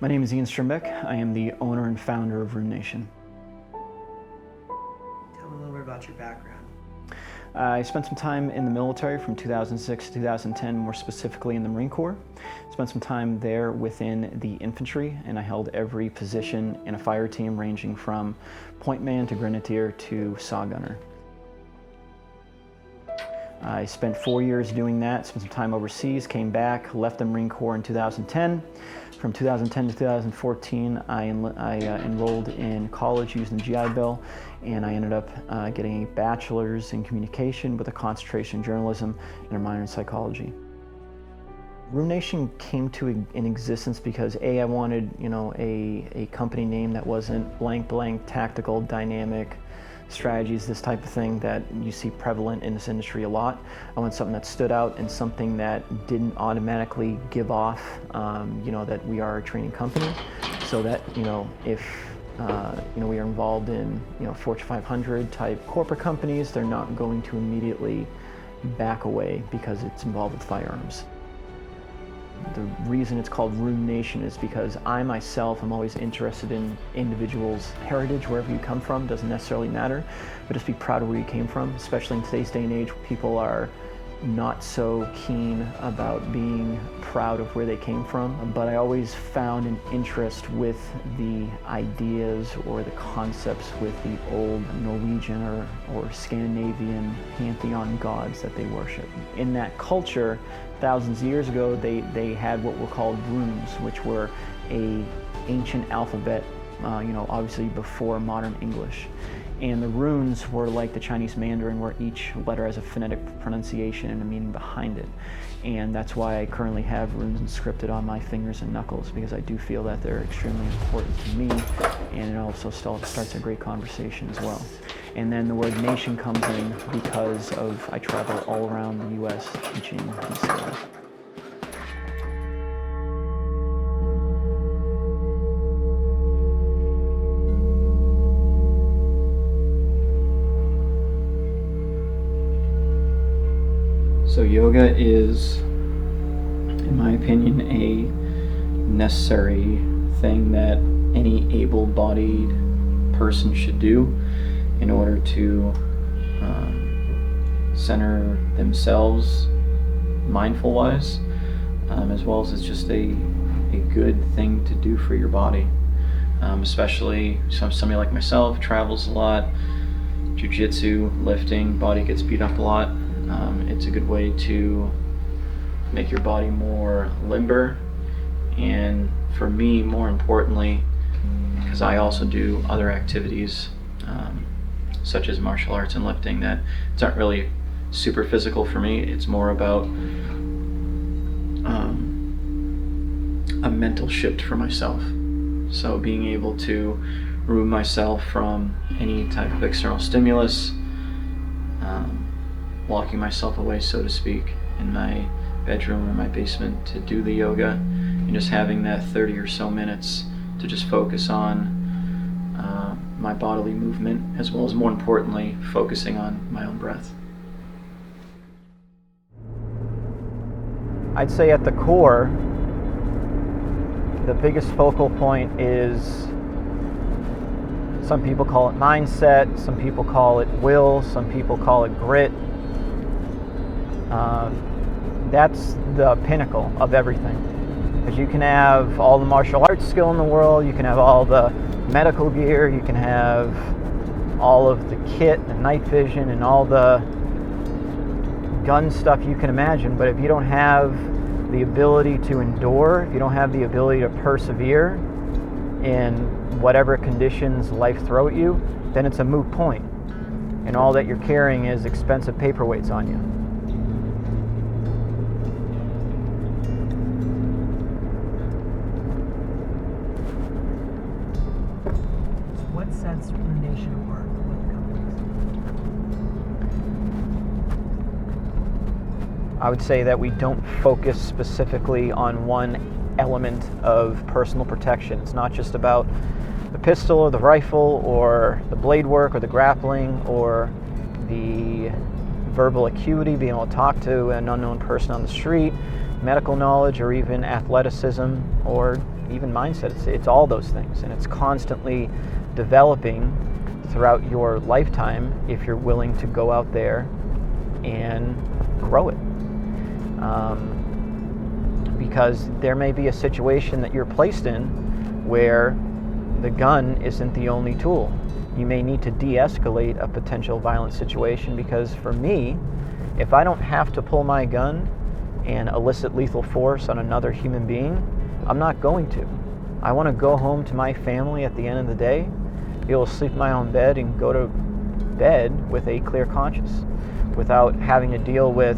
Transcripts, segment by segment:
My name is Ian Strimbeck. I am the owner and founder of Runenation. Tell me a little bit about your background. I spent some time in the military from 2006 to 2010, more specifically in the Marine Corps. Spent some time there within the infantry, and I held every position in a fire team ranging from point man to grenadier to saw gunner. I spent 4 years doing that, spent some time overseas, came back, left the Marine Corps in 2010. From 2010 to 2014, I enrolled in college using the GI Bill, and I ended up getting a bachelor's in communication with a concentration in journalism and a minor in psychology. Runenation came to in existence because I wanted, a company name that wasn't blank blank tactical dynamic strategies, this type of thing that you see prevalent in this industry a lot. I want something that stood out and something that didn't automatically give off, that we are a training company, so that if we are involved in Fortune 500 type corporate companies, they're not going to immediately back away because it's involved with firearms. The reason it's called Runenation is because I myself am always interested in individuals' heritage, wherever you come from, doesn't necessarily matter, but just be proud of where you came from, especially in today's day and age where people are not so keen about being proud of where they came from. But I always found an interest with the ideas or the concepts with the old Norwegian or Scandinavian pantheon gods that they worship. In that culture, thousands of years ago, they had what were called runes, which were an ancient alphabet, obviously before modern English. And the runes were like the Chinese Mandarin, where each letter has a phonetic pronunciation and a meaning behind it. And that's why I currently have runes inscripted on my fingers and knuckles, because I do feel that they're extremely important to me, and it also starts a great conversation as well. And then the word nation comes in because I travel all around the U.S. teaching these skills. So yoga is, in my opinion, a necessary thing that any able-bodied person should do in order to center themselves mindful-wise, as well as it's just a good thing to do for your body. Especially somebody like myself travels a lot, jiu-jitsu, lifting, body gets beat up a lot. It's a good way to make your body more limber, and for me, more importantly, because I also do other activities such as martial arts and lifting that it's not really super physical for me. It's more about a mental shift for myself. So being able to remove myself from any type of external stimulus, locking myself away, so to speak, in my bedroom or my basement to do the yoga, and just having that 30 or so minutes to just focus on my bodily movement, as well as, more importantly, focusing on my own breath. I'd say at the core, the biggest focal point is, some people call it mindset, some people call it will, some people call it grit. That's the pinnacle of everything. Because you can have all the martial arts skill in the world, you can have all the medical gear, you can have all of the kit and night vision and all the gun stuff you can imagine, but if you don't have the ability to endure, if you don't have the ability to persevere in whatever conditions life throw at you, then it's a moot point, and all that you're carrying is expensive paperweights on you. What sets Runenation apart with companies? I would say that we don't focus specifically on one element of personal protection. It's not just about the pistol or the rifle or the blade work or the grappling or the verbal acuity, being able to talk to an unknown person on the street, medical knowledge, or even athleticism, or even mindset. It's all those things, and it's constantly developing throughout your lifetime if you're willing to go out there and grow it. Because there may be a situation that you're placed in where the gun isn't the only tool. You may need to de-escalate a potential violent situation, because for me, if I don't have to pull my gun and elicit lethal force on another human being, I'm not going to. I want to go home to my family at the end of the day, be able to sleep in my own bed and go to bed with a clear conscience, without having to deal with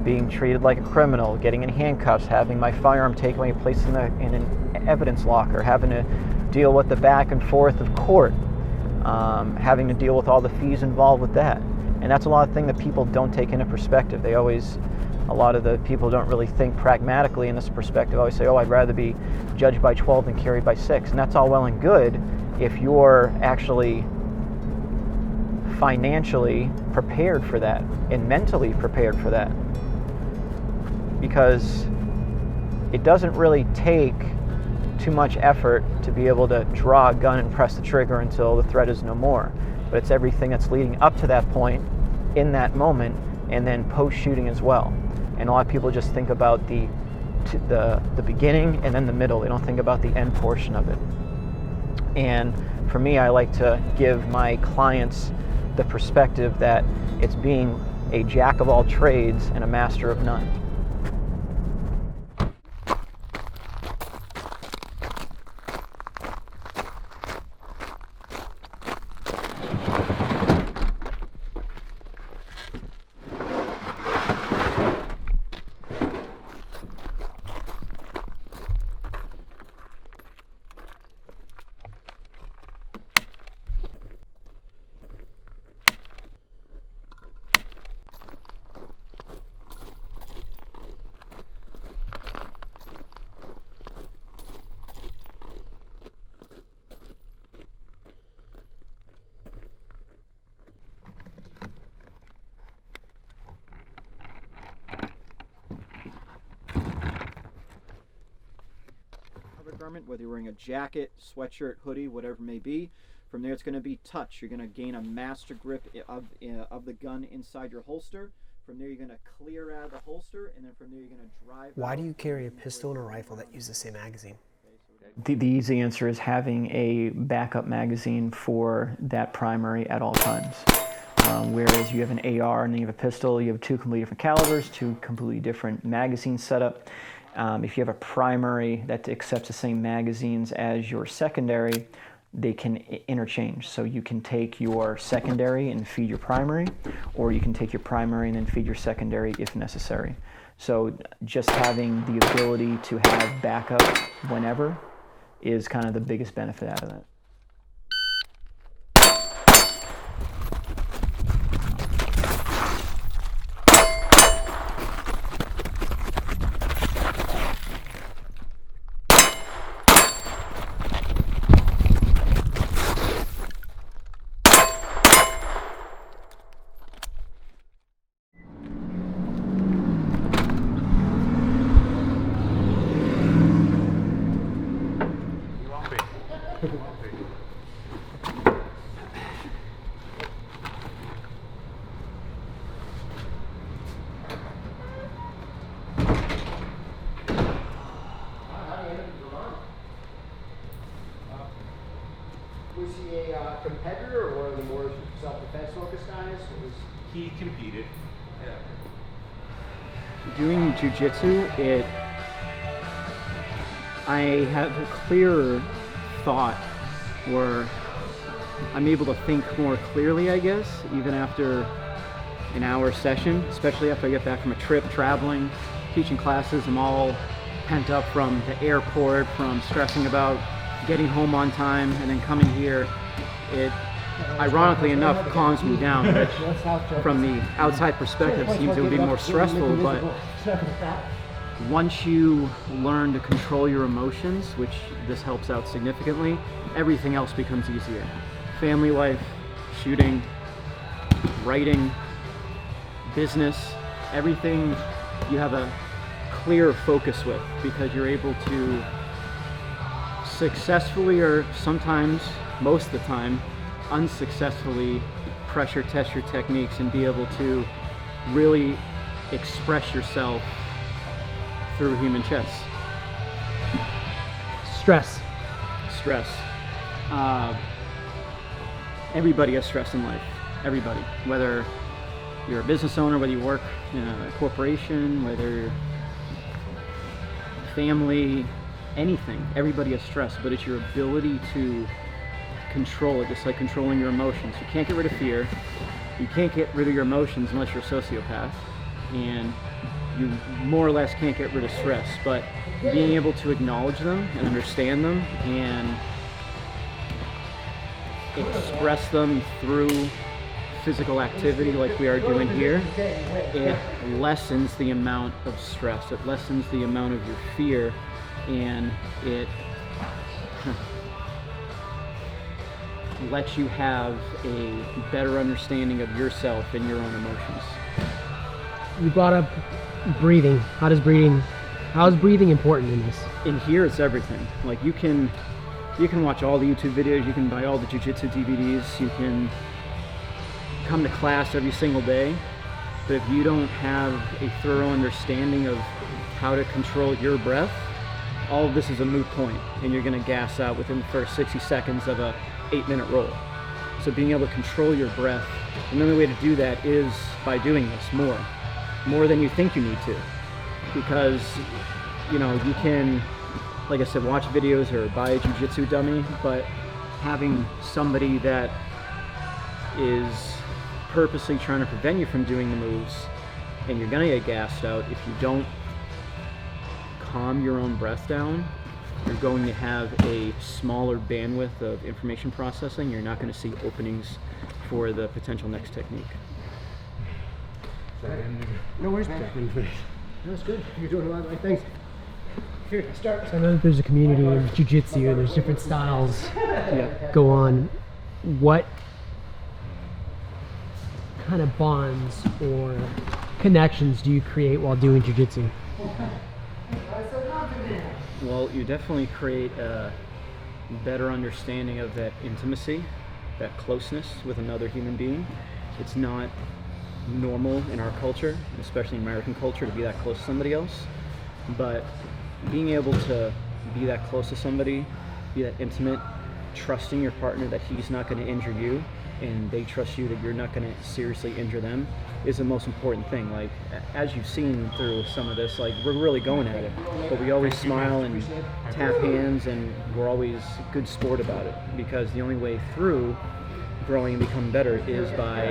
being treated like a criminal, getting in handcuffs, having my firearm taken away and placed in an evidence locker, having to deal with the back and forth of court, having to deal with all the fees involved with that. And that's a lot of things that people don't take into perspective. A lot of the people don't really think pragmatically in this perspective. Always say, oh, I'd rather be judged by 12 than carried by 6. And that's all well and good if you're actually financially prepared for that and mentally prepared for that. Because it doesn't really take too much effort to be able to draw a gun and press the trigger until the threat is no more. But it's everything that's leading up to that point, in that moment, and then post-shooting as well. And a lot of people just think about the beginning and then the middle. They don't think about the end portion of it. And for me, I like to give my clients the perspective that it's being a jack of all trades and a master of none. Garment, whether you're wearing a jacket, sweatshirt, hoodie, whatever it may be. From there, it's going to be touch. You're going to gain a master grip of the gun inside your holster. From there, you're going to clear out of the holster, and then from there, you're going to drive. Why do you carry a pistol and a rifle that use the same magazine? The easy answer is having a backup magazine for that primary at all times. Whereas you have an AR and then you have a pistol, you have two completely different calibers, two completely different magazine setup. If you have a primary that accepts the same magazines as your secondary, they can interchange. So you can take your secondary and feed your primary, or you can take your primary and then feed your secondary if necessary. So just having the ability to have backup whenever is kind of the biggest benefit out of that. Was he a competitor or one of the more self-defense focused guys? He competed. Doing jiu-jitsu, I have a clearer thought, or I'm able to think more clearly, I guess, even after an hour session, especially after I get back from a trip, traveling, teaching classes. I'm all pent up from the airport, from stressing about getting home on time, and then coming here. It, ironically enough, calms me down, which from the outside perspective seems it would be more stressful, but once you learn to control your emotions, which this helps out significantly, everything else becomes easier. Family life, shooting, writing, business, everything you have a clear focus with, because you're able to successfully, or sometimes, most of the time, unsuccessfully pressure test your techniques and be able to really express yourself through human chess. Stress. Everybody has stress in life. Everybody. Whether you're a business owner, whether you work in a corporation, whether you're family, anything. Everybody has stress, but it's your ability to control it, just like controlling your emotions. You can't get rid of fear. You can't get rid of your emotions unless you're a sociopath. And you more or less can't get rid of stress, but being able to acknowledge them and understand them and express them through physical activity like we are doing here, it lessens the amount of stress, it lessens the amount of your fear, and it lets you have a better understanding of yourself and your own emotions. You brought up breathing. How is breathing important in this? In here, it's everything. Like you can watch all the YouTube videos, you can buy all the jiu-jitsu DVDs, you can come to class every single day, but if you don't have a thorough understanding of how to control your breath, all of this is a moot point, and you're going to gas out within the first 60 seconds of a 8-minute roll. So being able to control your breath, and the only way to do that is by doing this more than you think you need to, because you can, like I said, watch videos or buy a jiu-jitsu dummy, but having somebody that is purposely trying to prevent you from doing the moves, and you're gonna get gassed out if you don't calm your own breath down, you're going to have a smaller bandwidth of information processing. You're not going to see openings for the potential next technique. No worries, man. No, it's good. You're doing a lot of things. Here, start. So I know that there's a community in jiu-jitsu and there's different styles go on. What kind of bonds or connections do you create while doing jiu-jitsu? Well, you definitely create a better understanding of that intimacy, that closeness with another human being. It's not normal in our culture, especially in American culture, to be that close to somebody else. But being able to be that close to somebody, be that intimate, trusting your partner that he's not going to injure you, and they trust you that you're not going to seriously injure them, is the most important thing. Like, as you've seen through some of this, like, we're really going at it, but we always smile and tap hands, and we're always a good sport about it, because the only way through growing and becoming better is by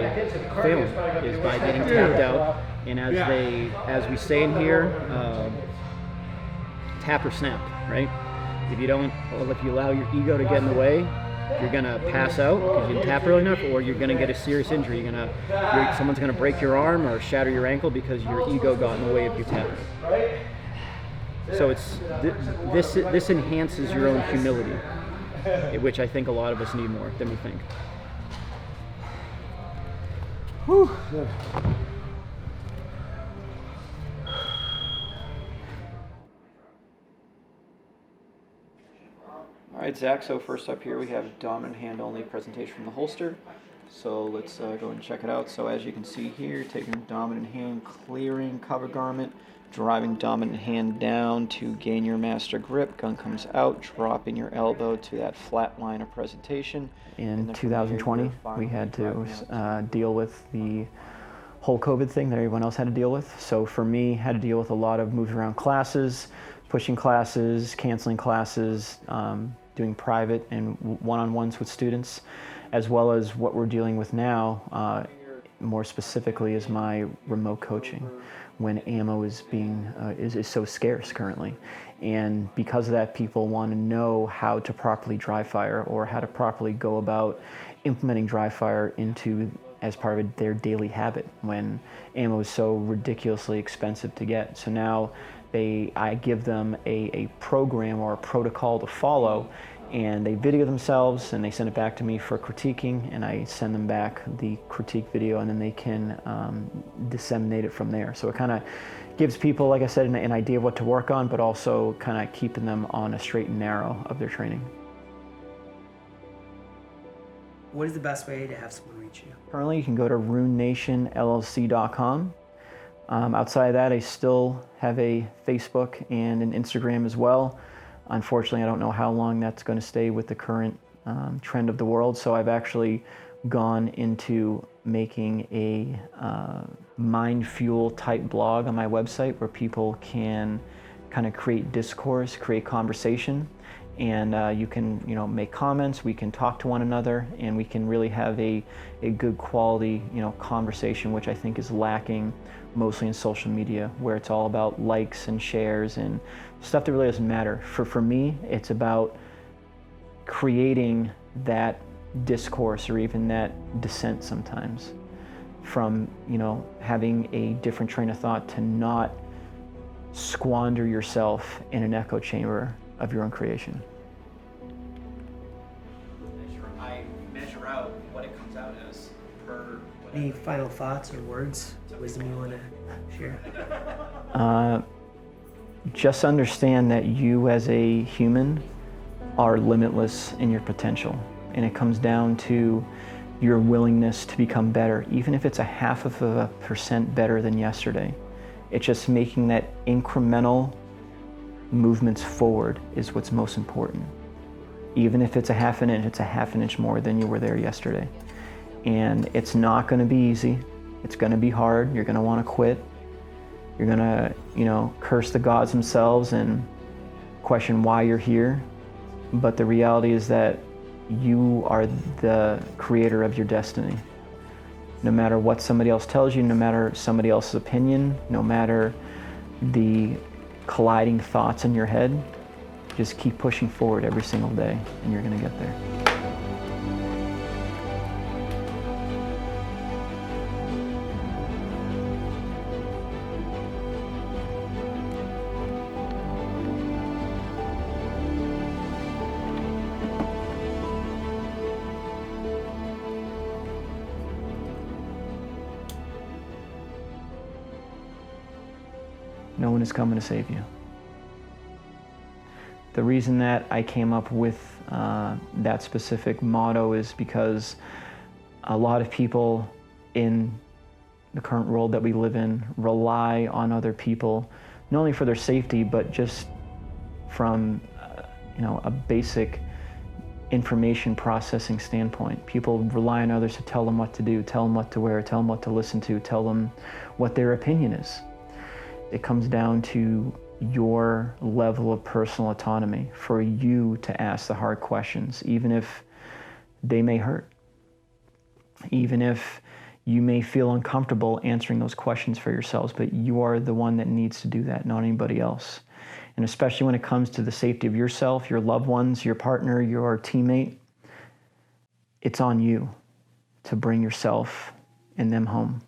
failing, is by getting tapped out. And as we say in here, tap or snap, right? If you allow your ego to get in the way, you're gonna pass out because you didn't tap early enough, or you're gonna get a serious injury. Someone's gonna break your arm or shatter your ankle because your ego got in the way of you tapping. So it's this enhances your own humility, which I think a lot of us need more than we think. Whew. All right, Zach, so first up here we have dominant hand only presentation from the holster. So let's go and check it out. So as you can see here, taking dominant hand, clearing cover garment, driving dominant hand down to gain your master grip. Gun comes out, dropping your elbow to that flat line of presentation. In 2020, we had to deal with the whole COVID thing that everyone else had to deal with. So for me, had to deal with a lot of moving around classes, pushing classes, canceling classes, doing private and one-on-ones with students, as well as what we're dealing with now, more specifically, is my remote coaching, when ammo is so scarce currently. And because of that, people want to know how to properly dry fire, or how to properly go about implementing dry fire as part of their daily habit, when ammo is so ridiculously expensive to get. So now I give them a program or a protocol to follow and they video themselves and they send it back to me for critiquing, and I send them back the critique video, and then they can disseminate it from there. So it kind of gives people, like I said, an idea of what to work on, but also kind of keeping them on a straight and narrow of their training. What is the best way to have someone reach you? Currently, you can go to runenationllc.com. Outside of that, I still have a Facebook and an Instagram as well. Unfortunately, I don't know how long that's going to stay with the current trend of the world, so I've actually gone into making a mind fuel type blog on my website where people can kind of create discourse, create conversation, and you can, make comments, we can talk to one another, and we can really have a good quality, conversation, which I think is lacking mostly in social media, where it's all about likes and shares and stuff that really doesn't matter. For me, it's about creating that discourse or even that dissent sometimes from, having a different train of thought, to not squander yourself in an echo chamber of your own creation. I measure out what it comes out as per whatever. Any final thoughts or words, wisdom you want to share? Just understand that you as a human are limitless in your potential, and it comes down to your willingness to become better, even if it's 0.5% better than yesterday. It's just making that incremental movements forward is what's most important. Even if it's 1/2 inch, it's 1/2 inch more than you were there yesterday. And it's not going to be easy. It's going to be hard. You're going to want to quit. You're going to, curse the gods themselves and question why you're here. But the reality is that you are the creator of your destiny. No matter what somebody else tells you, no matter somebody else's opinion, no matter the colliding thoughts in your head, just keep pushing forward every single day, and you're going to get there. No one is coming to save you. The reason that I came up with that specific motto is because a lot of people in the current world that we live in rely on other people, not only for their safety, but just from a basic information processing standpoint. People rely on others to tell them what to do, tell them what to wear, tell them what to listen to, tell them what their opinion is. It comes down to your level of personal autonomy for you to ask the hard questions, even if they may hurt. Even if you may feel uncomfortable answering those questions for yourselves, but you are the one that needs to do that, not anybody else. And especially when it comes to the safety of yourself, your loved ones, your partner, your teammate, it's on you to bring yourself and them home.